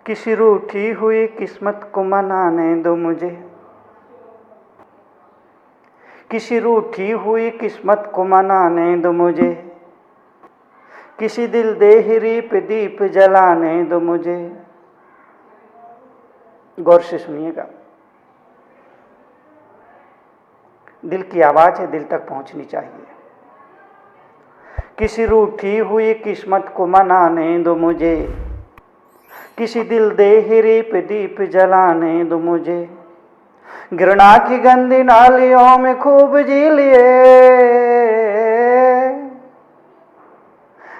किसी रूठी हुई किस्मत को मनाने दो मुझे, किसी रूठी हुई किस्मत को मनाने दो मुझे, किसी दिल देहरी पे दीप जलाने दो मुझे। गौर से सुनिएगा, दिल की आवाज है, दिल तक पहुंचनी चाहिए। किसी रूठी हुई किस्मत को मनाने दो मुझे, किसी दिल देहरी पे दीप जलाने दो मुझे। घृणा की गंदी नालियों में खूब जी लिए,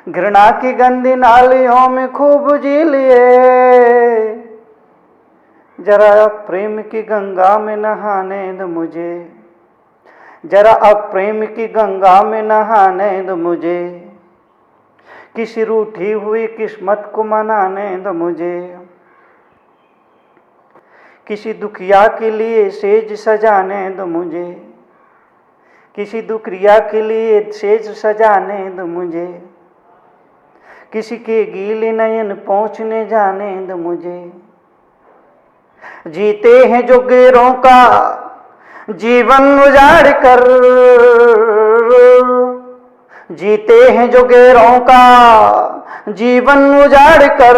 घृणा की गंदी नालियों में खूब जी लिए। जरा प्रेम की गंगा में नहाने दो मुझे, जरा अब प्रेम की गंगा में नहाने दो मुझे। किसी रूठी हुई किस्मत को मनाने दो मुझे, किसी दुखिया के लिए सेज सजाने दो मुझे, किसी दुखिया के लिए सेज सजाने दो मुझे। किसी के गीले नयन पहुंचने जाने दो मुझे। जीते हैं जो गैरों का जीवन उजाड़ कर, जीते हैं जो गैरों का जीवन उजाड़ कर।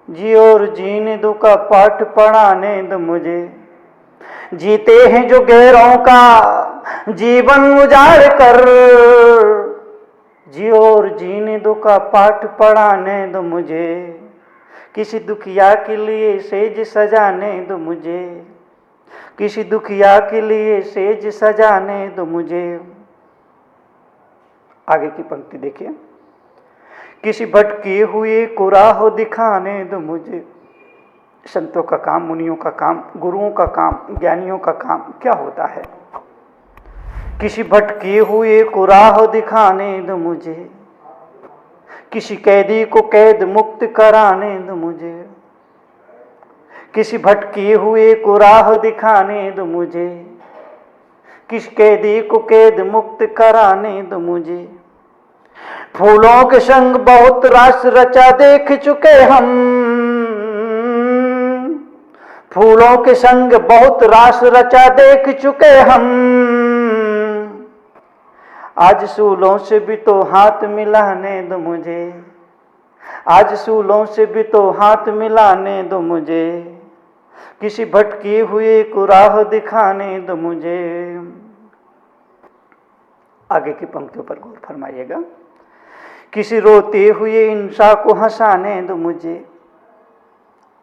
जी और जीने दो का पाठ पढ़ाने दो मुझे। जीते हैं जो गैरों का जीवन उजाड़ कर, जी और जीने दो का पाठ पढ़ाने दो मुझे। किसी दुखिया के लिए सेज सजाने दो मुझे, किसी दुखिया के लिए सेज सजाने दो मुझे। आगे की पंक्ति देखिए। किसी भटकी हुई को राह दिखाने दो मुझे। संतों का काम, मुनियों का काम, गुरुओं का काम, ज्ञानियों का काम क्या होता है? किसी भटकी हुई को राह दिखाने दो मुझे, किसी कैदी को कैद मुक्त कराने दो मुझे। किसी भटकी हुई को राह दिखाने दो मुझे, किस कैदी को कैद मुक्त कराने दो मुझे। फूलों के संग बहुत रास रचा देख चुके हम, फूलों के संग बहुत रास रचा देख चुके हम। आज सूलों से भी तो हाथ मिलाने दो मुझे, आज सूलों से भी तो हाथ मिलाने दो मुझे। किसी भटकी हुई को राह दिखाने दो मुझे। आगे की पंक्तियों पर गौर फरमाइएगा। किसी रोते हुए इंसान को हंसाने दो मुझे।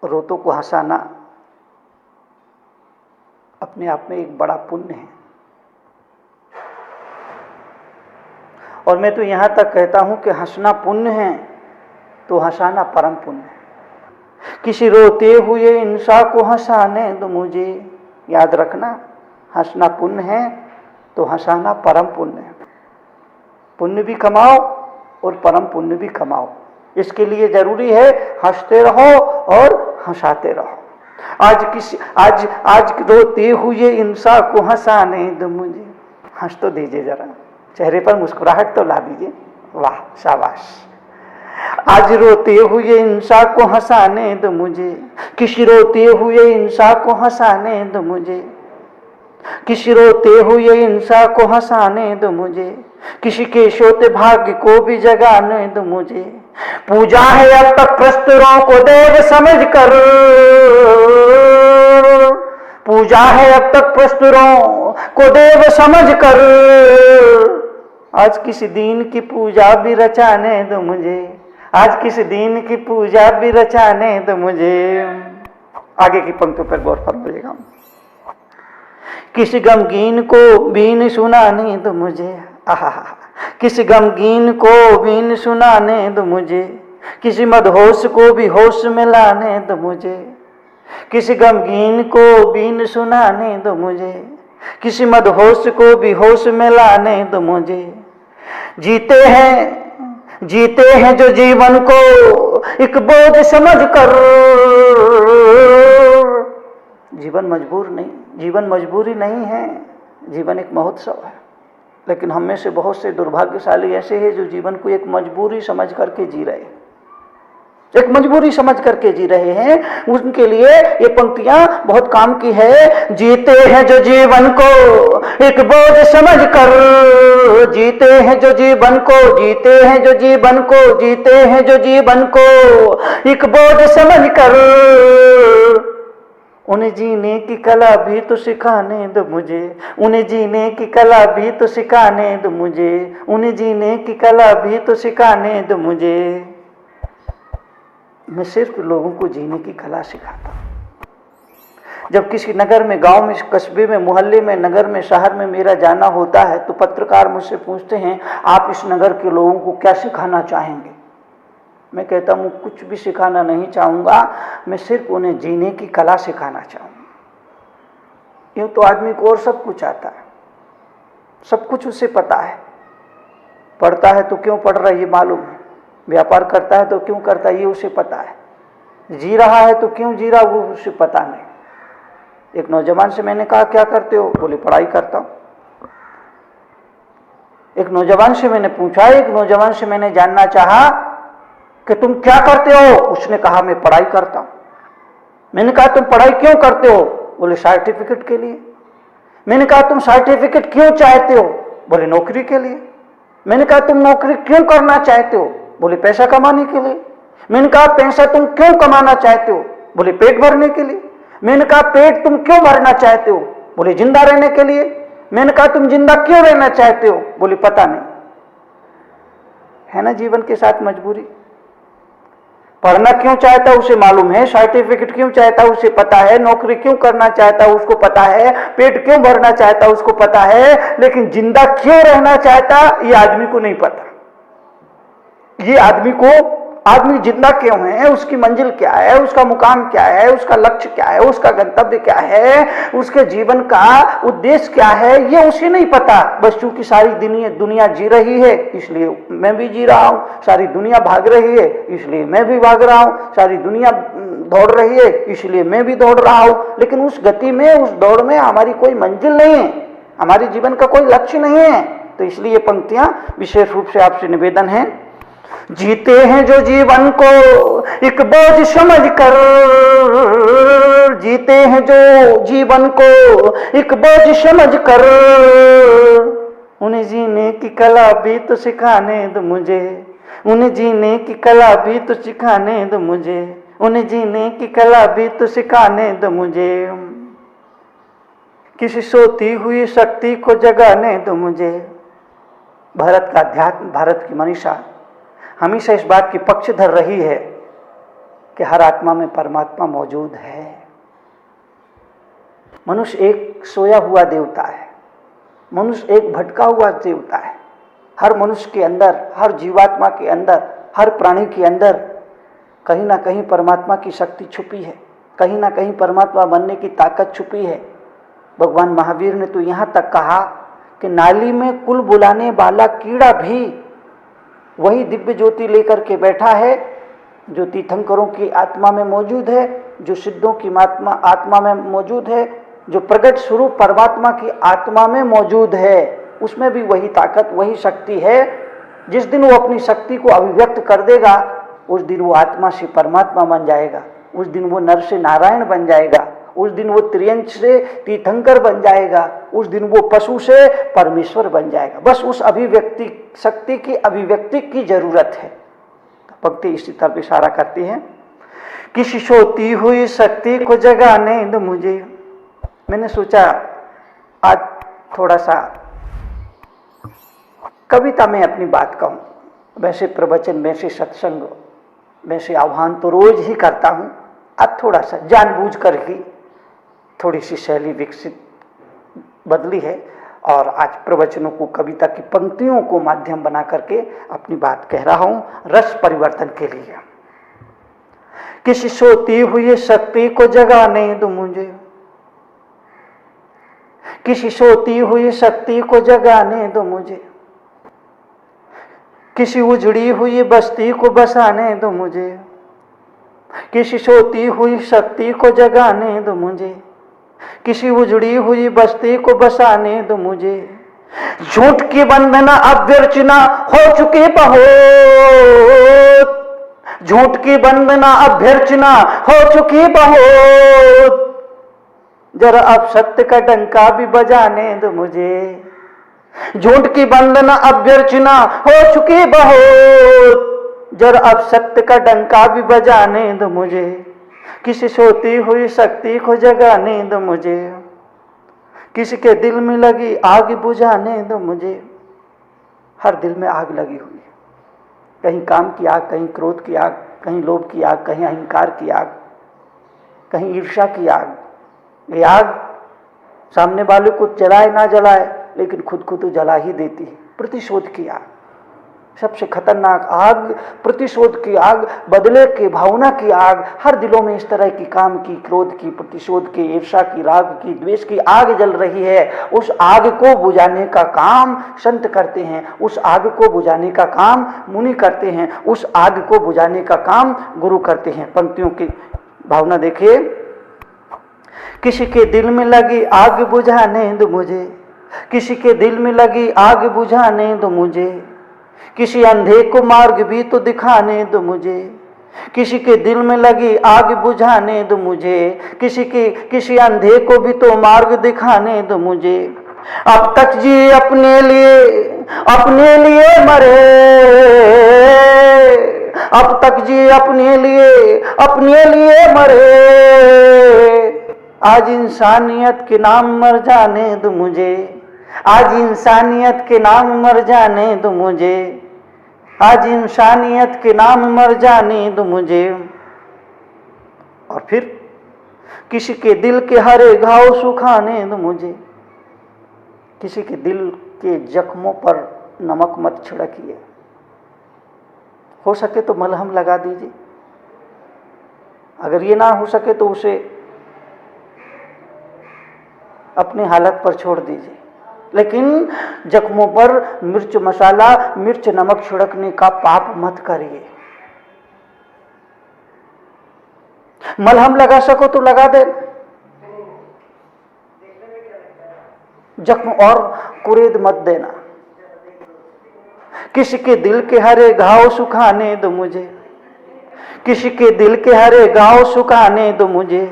रोतों को हंसाना अपने आप में एक बड़ा पुण्य है, और मैं तो यहां तक कहता हूं कि हंसना पुण्य है तो हंसाना परम पुण्य है। किसी रोते हुए इंसान को हंसाने दो मुझे। याद रखना, हंसना पुण्य है तो हंसाना परम पुण्य है। पुण्य भी कमाओ और परम पुण्य भी कमाओ। इसके लिए जरूरी है हंसते रहो और हंसाते रहो। आज रोते हुए इंसान को हंसाने दो मुझे। हंस तो दीजिए जरा, चेहरे पर मुस्कुराहट तो ला दीजिए। वाह, शाबाश। आज रोते हुए इंसान को हंसाने दो मुझे, किसी रोते हुए इंसान को हंसाने दो मुझे, किसी रोते हुए इंसान को हंसाने दो मुझे। किसी के सोते भाग्य को भी जगाने दो मुझे। पूजा है अब तक प्रस्तरों को देव समझकर, पूजा है अब तक प्रस्तरों को देव समझकर। आज किसी दीन की पूजा भी रचाने दो मुझे, आज किसी दीन की पूजा भी रचाने दो मुझे। आगे की पंक्तियों पर गौर फरमाइएगा। किसी गमगीन को बीन सुनाने दो मुझे। आहा, किसी गमगीन को बीन सुनाने दो मुझे, किसी मदहोश को भी होश में लाने दो मुझे। किसी गमगीन को बीन सुनाने दो मुझे, किसी मदहोश को भी होश में लाने दो मुझे। जीते हैं जो जीवन को एक बोझ समझकर। जीवन मजबूर नहीं, जीवन मजबूरी नहीं है, जीवन एक महोत्सव है। लेकिन हम में से बहुत से दुर्भाग्यशाली ऐसे हैं जो जीवन को एक मजबूरी समझ करके जी रहे। एक मजबूरी समझ करके जी रहे हैं। उनके लिए ये पंक्तियां बहुत काम की है। जीते हैं जो जीवन को एक बोझ समझ कर, जीते हैं जो जीवन को, जीते हैं जो जीवन को, जीते हैं जो जीवन को एक बोझ समझ कर, उन्हें जीने की कला भी तो सिखाने दो मुझे, उन्हें जीने की कला भी तो सिखाने दो मुझे, उन्हें जीने की कला भी तो सिखाने दो मुझे। मैं सिर्फ लोगों को जीने की कला सिखाता हूं। जब किसी नगर में, गांव में, कस्बे में, मोहल्ले में, नगर में, शहर में मेरा जाना होता है तो पत्रकार मुझसे पूछते हैं आप इस नगर के लोगों को क्या सिखाना चाहेंगे। मैं कहता हूं कुछ भी सिखाना नहीं चाहूंगा, मैं सिर्फ उन्हें जीने की कला सिखाना चाहूंगा। यूं तो आदमी को और सब कुछ आता है, सब कुछ उसे पता है, पढ़ता है तो क्यों पढ़ रहा है ये मालूम है, व्यापार करता है तो क्यों करता है ये उसे पता है, जी रहा है तो क्यों जी रहा वो उसे पता नहीं। एक नौजवान से मैंने कहा क्या करते हो, बोले पढ़ाई करता हूं। एक नौजवान से मैंने पूछा, एक नौजवान से मैंने जानना चाहा कि तुम क्या करते हो, उसने कहा मैं पढ़ाई करता हूं। मैंने कहा तुम पढ़ाई क्यों करते हो, बोले सर्टिफिकेट के लिए। मैंने कहा तुम सर्टिफिकेट क्यों चाहते हो, बोले नौकरी के लिए। मैंने कहा तुम नौकरी क्यों करना चाहते हो, बोले पैसा कमाने के लिए। मैंने कहा पैसा तुम क्यों कमाना चाहते हो, बोले पेट भरने के लिए। मैंने कहा पेट तुम क्यों भरना चाहते हो, बोले जिंदा रहने के लिए। मैंने कहा तुम जिंदा क्यों रहना चाहते हो, बोले पता नहीं। है ना जीवन के साथ मजबूरी। पढ़ना क्यों चाहता उसे मालूम है, सर्टिफिकेट क्यों चाहता उसे पता है, नौकरी क्यों करना चाहता उसको पता है, पेट क्यों भरना चाहता उसको पता है, लेकिन जिंदा क्यों रहना चाहता ये आदमी को नहीं पता। ये आदमी जिंदा क्यों है, उसकी मंजिल क्या है, उसका मुकाम क्या है, उसका लक्ष्य क्या है, उसका गंतव्य क्या है, उसके जीवन का उद्देश्य क्या है, ये उसे नहीं पता। बस चूंकि सारी दुनिया जी रही है इसलिए मैं भी जी रहा हूं, सारी दुनिया भाग रही है इसलिए मैं भी भाग रहा हूं, सारी दुनिया दौड़ रही है इसलिए मैं भी दौड़ रहा हूं। लेकिन उस गति में, उस दौड़ में हमारी कोई मंजिल नहीं है, हमारे जीवन का कोई लक्ष्य नहीं है। तो इसलिए ये पंक्तियां विशेष रूप से आपसे निवेदन है। जीते हैं जो जीवन को एक बोझ समझ कर, जीते हैं जो जीवन को एक बोझ समझ कर, उन्हें जीने की कला भी तो सिखाने दो मुझे, उन्हें जीने की कला भी तो सिखाने दो मुझे, उन्हें जीने की कला भी तो सिखाने दो मुझे। किसी सोती हुई शक्ति को जगाने दो मुझे। भारत का अध्यात्म, भारत की मनीषा हमेशा इस बात की पक्षधर रही है कि हर आत्मा में परमात्मा मौजूद है। मनुष्य एक सोया हुआ देवता है, मनुष्य एक भटका हुआ देवता है। हर मनुष्य के अंदर, हर जीवात्मा के अंदर, हर प्राणी के अंदर कहीं ना कहीं परमात्मा की शक्ति छुपी है, कहीं ना कहीं परमात्मा बनने की ताकत छुपी है। भगवान महावीर ने तो यहाँ तक कहा कि नाली में कुल बुलाने वाला कीड़ा भी वही दिव्य ज्योति लेकर के बैठा है जो तीर्थंकरों की आत्मा में मौजूद है, जो सिद्धों की आत्मा में मौजूद है, जो प्रगट स्वरूप परमात्मा की आत्मा में मौजूद है। उसमें भी वही ताकत, वही शक्ति है। जिस दिन वो अपनी शक्ति को अभिव्यक्त कर देगा उस दिन वो आत्मा से परमात्मा बन जाएगा, उस दिन वो नर से नारायण बन जाएगा, उस दिन वो त्रियंच से तीर्थंकर बन जाएगा, उस दिन वो पशु से परमेश्वर बन जाएगा। बस उस अभिव्यक्ति शक्ति की अभिव्यक्ति की जरूरत है। पंक्ति इसी तरफ इशारा करती है। किसी सोती हुई शक्ति को जगाने दो मुझे। मैंने सोचा आज थोड़ा सा कविता में अपनी बात कहूं। वैसे प्रवचन, वैसे सत्संग, वैसे आह्वान तो रोज ही करता हूं। आज थोड़ा सा जानबूझ कर ही थोड़ी सी शैली विकसित बदली है और आज प्रवचनों को, कविता की पंक्तियों को माध्यम बना करके अपनी बात कह रहा हूं रस परिवर्तन के लिए। किसी सोती हुई शक्ति को जगाने दो मुझे, किसी सोती हुई शक्ति को जगाने दो मुझे, किसी उजड़ी हुई बस्ती को बसाने दो मुझे, किसी सोती हुई शक्ति को जगाने दो मुझे, किसी उजड़ी हुई बस्ती को बसाने दो मुझे। झूठ की वंदना अभ्यर्चना हो चुकी बहुत, झूठ की वंदना अभ्यर्चना हो चुकी बहुत, जरा अब सत्य का डंका भी बजाने दो मुझे। झूठ की वंदना अभ्यर्चना हो चुकी बहुत, जरा अब सत्य का डंका भी बजाने दो मुझे। किसी सोती हुई शक्ति को जगाने दो मुझे, किसी के दिल में लगी आग बुझाने दो मुझे। हर दिल में आग लगी हुई है, कहीं काम की आग, कहीं क्रोध की आग, कहीं लोभ की आग, कहीं अहंकार की आग, कहीं ईर्ष्या की आग। ये आग सामने वाले को जलाए ना जलाए, लेकिन खुद को तो जला ही देती है। प्रतिशोध की आग, सबसे खतरनाक आग प्रतिशोध की आग, बदले की भावना की आग। हर दिलों में इस तरह की काम की, क्रोध की, प्रतिशोध की, ईर्ष्या की, राग की, द्वेष की आग जल रही है। उस आग को बुझाने का काम संत करते हैं, उस आग को बुझाने का काम मुनि करते हैं, उस आग को बुझाने का काम गुरु करते हैं। पंक्तियों की भावना देखिए। किसी के दिल में लगी आग बुझाने दो मुझे, किसी के दिल में लगी आग बुझाने दो मुझे। किसी अंधे को मार्ग भी तो दिखाने दो मुझे, किसी के दिल में लगी आग बुझाने दो मुझे। किसी अंधे को भी तो मार्ग दिखाने दो मुझे। अब तक जी अपने लिए मरे, अब तक जी अपने लिए मरे। आज इंसानियत के नाम मर जाने दो मुझे, आज इंसानियत के नाम मर जाने दो मुझे, आज इंसानियत के नाम मर जाने दो मुझे। और फिर किसी के दिल के हरे घाव सुखाने दो मुझे, किसी के दिल के जख्मों पर नमक मत छिड़किए, हो सके तो मलहम लगा दीजिए, अगर ये ना हो सके तो उसे अपनी हालत पर छोड़ दीजिए। लेकिन जख्मों पर मिर्च मसाला, मिर्च नमक छिड़कने का पाप मत करिए। मलहम लगा सको तो लगा दे, जख्म और कुरेद मत देना। किसी के दिल के हरे घाव सुखाने दो मुझे, किसी के दिल के हरे घाव सुखाने दो मुझे।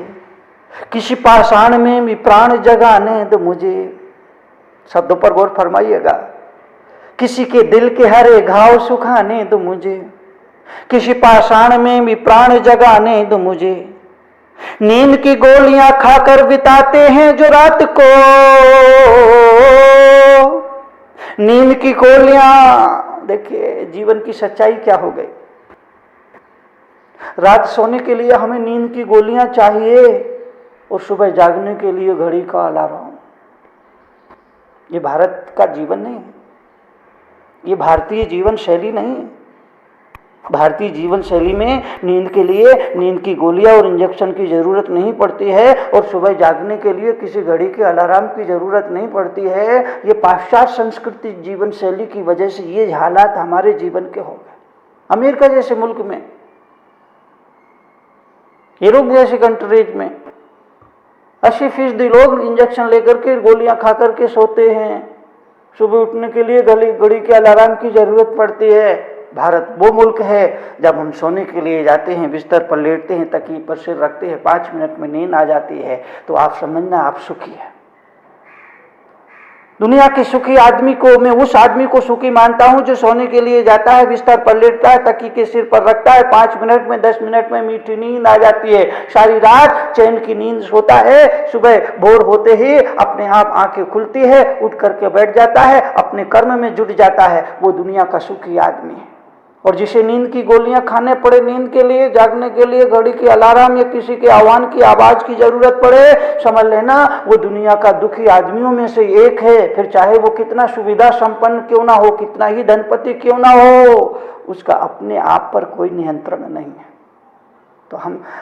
किसी पाषाण में भी प्राण जगाने दो मुझे। शब्दों पर गौर फरमाइएगा। किसी के दिल के हरे घाव सुखाने दो मुझे, किसी पाषाण में भी प्राण जगाने दो मुझे। नींद की गोलियां खाकर बिताते हैं जो रात को, नींद की गोलियां, देखिए जीवन की सच्चाई क्या हो गई। रात सोने के लिए हमें नींद की गोलियां चाहिए और सुबह जागने के लिए घड़ी का अलार्म। ये भारत का जीवन नहीं है, ये भारतीय जीवन शैली नहीं है। भारतीय जीवन शैली में नींद के लिए नींद की गोलियां और इंजेक्शन की जरूरत नहीं पड़ती है और सुबह जागने के लिए किसी घड़ी के अलार्म की जरूरत नहीं पड़ती है। ये पाश्चात्य संस्कृति जीवन शैली की वजह से ये हालात हमारे जीवन के हो गए। अमेरिका जैसे मुल्क में, यूरोप जैसे कंट्रीज में 80% लोग इंजेक्शन लेकर के, गोलियां खा करके सोते हैं। सुबह उठने के लिए घड़ी के अलार्म की जरूरत पड़ती है। भारत वो मुल्क है जब हम सोने के लिए जाते हैं, बिस्तर पर लेटते हैं, तकिए पर सिर रखते हैं, 5 मिनट में नींद आ जाती है, तो आप समझना आप सुखी है। दुनिया के सुखी आदमी को, मैं उस आदमी को सुखी मानता हूं जो सोने के लिए जाता है, बिस्तर पर लेटता है, तकिए के सिर पर रखता है, 5 मिनट में 10 मिनट में मीठी नींद आ जाती है, सारी रात चैन की नींद सोता है, सुबह भोर होते ही अपने आप आंखें खुलती है, उठ करके बैठ जाता है, अपने कर्म में जुट जाता है। वो दुनिया का सुखी आदमी है। और जिसे नींद की गोलियां खाने पड़े, नींद के लिए, जागने के लिए घड़ी के अलार्म या किसी के आह्वान की आवाज की जरूरत पड़े, समझ लेना वो दुनिया का दुखी आदमियों में से एक है। फिर चाहे वो कितना सुविधा संपन्न क्यों ना हो, कितना ही धनपति क्यों ना हो, उसका अपने आप पर कोई नियंत्रण नहीं है। तो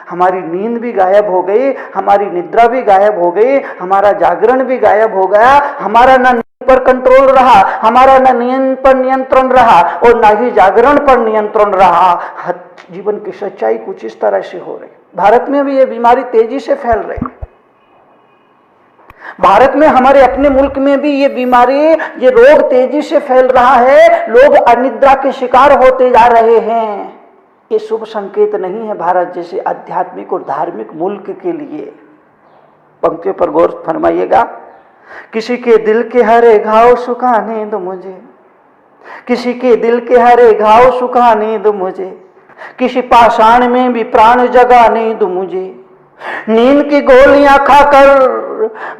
हमारी नींद भी गायब हो गई, हमारी निद्रा भी गायब हो गई, हमारा जागरण भी गायब हो गया, हमारा ना पर कंट्रोल रहा, हमारा न नींद पर नियंत्रण रहा और ना ही जागरण पर नियंत्रण रहा। जीवन की सच्चाई कुछ इस तरह से हो रही। भारत में भी ये बीमारी तेजी से फैल रही है। भारत में, हमारे अपने मुल्क में भी ये बीमारी, ये रोग तेजी से फैल रहा है। लोग अनिद्रा के शिकार होते जा रहे हैं। ये शुभ संकेत नहीं है भारत जैसे आध्यात्मिक और धार्मिक मुल्क के लिए। पंक्तियों पर गौर फरमाइएगा। किसी के दिल के हरे घाव सुखाने दो मुझे, किसी के दिल के हरे घाव सुखाने दो मुझे, किसी पाषाण में भी प्राण जगाने दो मुझे। नींद की गोलियां खाकर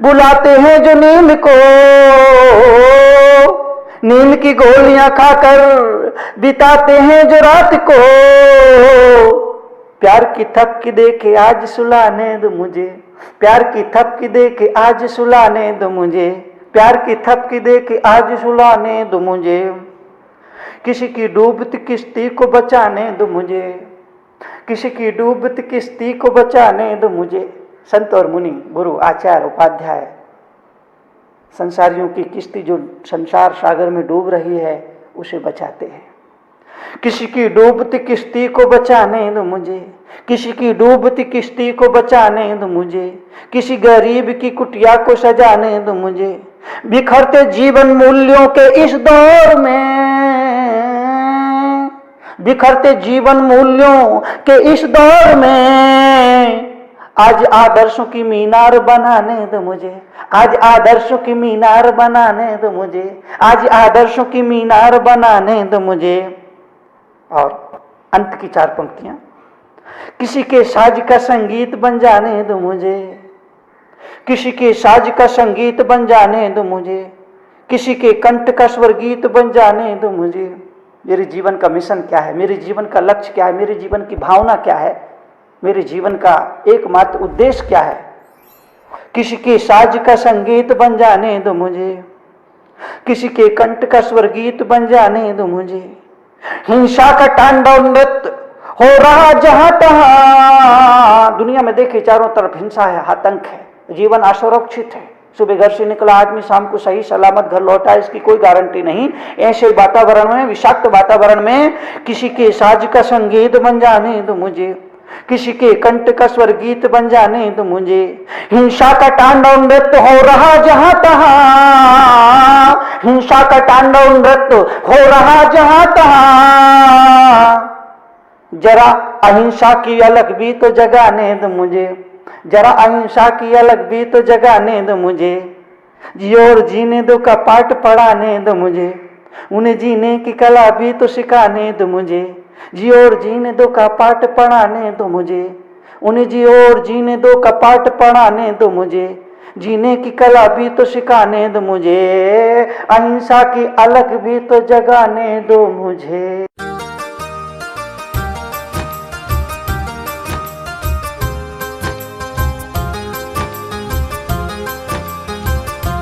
बुलाते हैं जो नींद को, नींद की गोलियां खाकर बिताते हैं जो रात को। प्यार की थपकी दे के आज सुलाने दो मुझे, प्यार की थपकी दे के आज सुलाने दो मुझे, प्यार की थपकी दे के आज सुलाने दो मुझे। किसी की डूबती किश्ती को बचाने दो मुझे, किसी की डूबती किश्ती को बचाने दो मुझे। संत और मुनि, गुरु, आचार्य, उपाध्याय संसारियों की किश्ती जो संसार सागर में डूब रही है उसे बचाते हैं। किसी की डूबती किश्ती को बचाने दो मुझे, किसी की डूबती किश्ती को बचाने दो मुझे, किसी गरीब की कुटिया को सजाने दो मुझे। बिखरते जीवन मूल्यों के इस दौर में, बिखरते जीवन मूल्यों के इस दौर में आज आदर्शों की मीनार बनाने दो मुझे, आज आदर्शों की मीनार बनाने दो मुझे, आज आदर्शों की मीनार बनाने दो मुझे। और अंत की 4 पंक्तियां। किसी के साज का संगीत बन जाने दो मुझे, किसी के साज का संगीत बन जाने दो मुझे, किसी के कंठ का स्वर गीत बन जाने दो मुझे। मेरे जीवन का मिशन क्या है, मेरे जीवन का लक्ष्य क्या है, मेरे जीवन की भावना क्या है, मेरे जीवन का एकमात्र उद्देश्य क्या है। किसी के साज का संगीत बन जाने दो मुझे, किसी के कंठ का स्वर गीत बन जाने दो मुझे। हिंसा का तांडव नृत्य हो रहा जहां तहां, दुनिया में देखे चारों तरफ हिंसा है, आतंक है, जीवन असुरक्षित है। सुबह घर से निकला आदमी शाम को सही सलामत घर लौटा, इसकी कोई गारंटी नहीं। ऐसे वातावरण में, विषाक्त वातावरण में किसी के साज का संगीत बन जाने दो मुझे, किसी के कंठ का स्वर गीत बन जाने दो मुझे। हिंसा का तांडव नृत्य हो रहा जहां तहां, हिंसा का तांडव नृत्य हो रहा जहां तहां। जरा अहिंसा की अलग भी तो जगाने दो मुझे, जरा अहिंसा की अलग भी तो जगाने दो मुझे। जियो और जीने दो का पाठ पढ़ाने दो मुझे, उन्हें जीने की कला भी तो सिखाने दो मुझे। जियो और जीने दो का पाठ पढ़ाने दो मुझे, उन्हें जियो और जीने दो का पाठ पढ़ाने दो मुझे। जीने की कला भी तो सिखाने दो मुझे, अहिंसा की अलग भी तो जगाने दो मुझे।